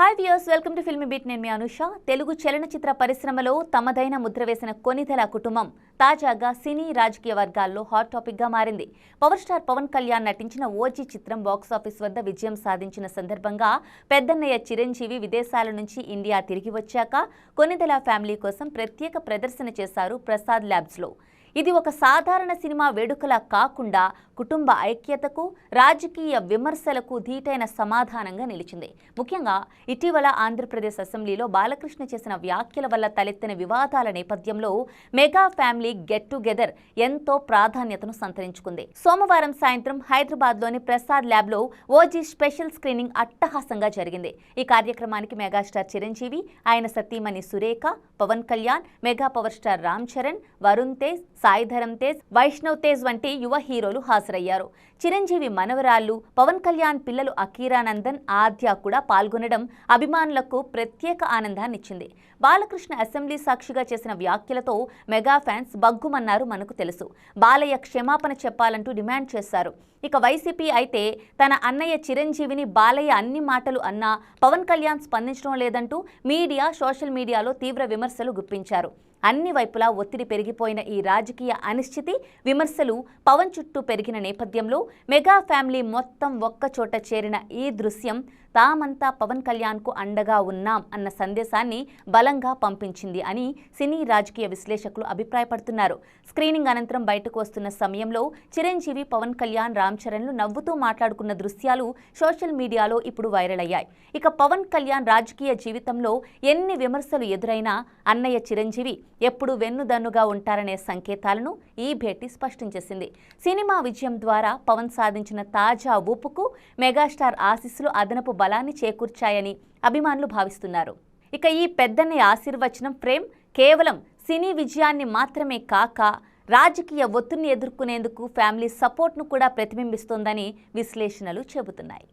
Hi viewers, welcome to filmy beat. నేను మీ అనుష. తెలుగు చలనచిత్ర పరిశ్రమలో తమదైన ముద్ర వేసిన కొనిదెల కుటుంబం తాజాగా సినీ రాజకీయ వర్గాల్లో హాట్ టాపిక్ గా మారింది. పవర్ స్టార్ పవన్ కళ్యాణ్ నటించిన ఓజీ చిత్రం బాక్సాఫీస్ వద్ద విజయం సాధించిన సందర్భంగా పెద్దన్నయ్య చిరంజీవి విదేశాల నుంచి ఇండియా తిరిగి వచ్చాక కొనిదెల ఫ్యామిలీ కోసం ప్రత్యేక ప్రదర్శన చేశారు ప్రసాద్ ల్యాబ్స్ లో. ఇది ఒక సాధారణ సినిమా వేడుకలా కాకుండా కుటుంబ ఐక్యతకు, రాజకీయ విమర్శలకు ధీటైన సమాధానంగా నిలిచింది. ముఖ్యంగా ఇటీవల ఆంధ్రప్రదేశ్ అసెంబ్లీలో బాలకృష్ణ చేసిన వ్యాఖ్యల వల్ల తలెత్తిన వివాదాల నేపథ్యంలో మెగా ఫ్యామిలీ గెట్ టుగెదర్ ఎంతో ప్రాధాన్యతను సంతరించుకుంది. సోమవారం సాయంత్రం హైదరాబాద్లోని ప్రసాద్ ల్యాబ్లో ఓజీ స్పెషల్ స్క్రీనింగ్ అట్టహాసంగా జరిగింది. ఈ కార్యక్రమానికి మెగాస్టార్ చిరంజీవి, ఆయన సతీమణి Surekha, Pawan Kalyan, mega power star Ram Charan, Varun Tej, Sai Dharam Tej, Vaishnav Tej వంటి యువ హీరోలు హాజరయ్యారు. చిరంజీవి మనవరాళ్లు, పవన్ కళ్యాణ్ పిల్లలు అకీరానందన్, ఆద్య కూడా పాల్గొనడం అభిమానులకు ప్రత్యేక ఆనందాన్నిచ్చింది. బాలకృష్ణ అసెంబ్లీ సాక్షిగా చేసిన వ్యాఖ్యలతో మెగా ఫ్యాన్స్ బగ్గుమన్నారు. మనకు తెలుసు, బాలయ్య క్షమాపణ చెప్పాలంటూ డిమాండ్ చేశారు. ఇక వైసీపీ అయితే తన అన్నయ్య చిరంజీవిని బాలయ్య అన్ని మాటలు అన్నా పవన్ కళ్యాణ్ స్పందించడం లేదంటూ మీడియా, సోషల్ మీడియాలో తీవ్ర విమర్శలు గుప్పించారు. అన్ని వైపులా ఒత్తిడి పెరిగిపోయిన ఈ రాజకీయ అనిశ్చితి, విమర్శలు పవన్ చుట్టూ పెరిగిన నేపథ్యంలో మెగా ఫ్యామిలీ మొత్తం ఒక్కచోట చేరిన ఈ దృశ్యం తామంతా పవన్ కళ్యాణ్కు అండగా ఉన్నాం అన్న సందేశాన్ని బలంగా పంపించింది అని సినీ రాజకీయ విశ్లేషకులు అభిప్రాయపడుతున్నారు. స్క్రీనింగ్ అనంతరం బయటకు వస్తున్న సమయంలో చిరంజీవి, పవన్ కళ్యాణ్, రామ్ చరణ్లు నవ్వుతూ మాట్లాడుకున్న దృశ్యాలు సోషల్ మీడియాలో ఇప్పుడు వైరల్ అయ్యాయి. ఇక పవన్ కళ్యాణ్ రాజకీయ జీవితంలో ఎన్ని విమర్శలు ఎదురైనా అన్నయ్య చిరంజీవి ఎప్పుడు వెన్నుదన్నుగా ఉంటారనే సంకేతాలను ఈ భేటీ స్పష్టం చేసింది. సినిమా విజయం ద్వారా పవన్ సాధించిన తాజా ఊపుకు మెగాస్టార్ ఆశీస్సులు అదనపు బలాన్ని చేకూర్చాయని అభిమానులు భావిస్తున్నారు. ఇక ఈ పెద్దన్నయ్య ఆశీర్వచనం ఫ్రేమ్ కేవలం సినీ విజయాన్ని మాత్రమే కాక రాజకీయ ఒత్తిడిని ఎదుర్కొనేందుకు ఫ్యామిలీ సపోర్ట్ను కూడా ప్రతిబింబిస్తోందని విశ్లేషణలు చెబుతున్నాయి.